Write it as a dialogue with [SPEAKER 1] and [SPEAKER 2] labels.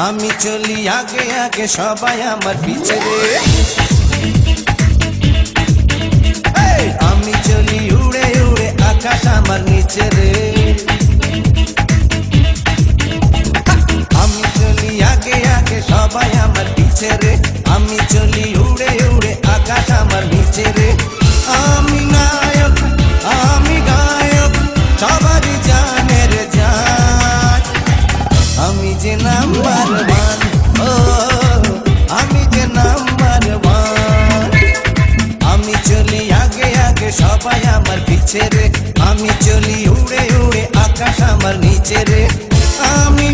[SPEAKER 1] আমি চলি আগে আগে সবাই আমার পিছে রে। আমি চলি উড়ে উড়ে আকাশ আমার নিচে রে। আমি চলি আগে আগে সবাই আমার পিছে রে। আমি চলি উড়ে উড়ে আকাশ আমার নিচে রে। আমি নায়ক আমি গায়ক সবারই জানের জান। আমি যে নাম্বার ওয়ান, ও আমি যে নাম্বার ওয়ান। আমি চলি আগে আগে সবাই আমার পিছে রে। আমি চলি উড়ে উড়ে আকাশ আমার নিচে রে। আমি